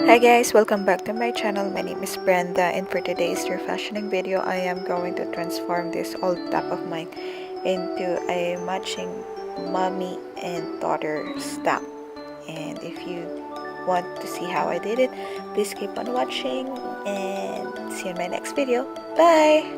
Hi guys, welcome back to my channel. My name is Brenda, and for today's refashioning video, I am going to transform this old top of mine into a matching mommy and daughter top. And if you want to see how I did it, please keep on watching and see you in my next video. Bye!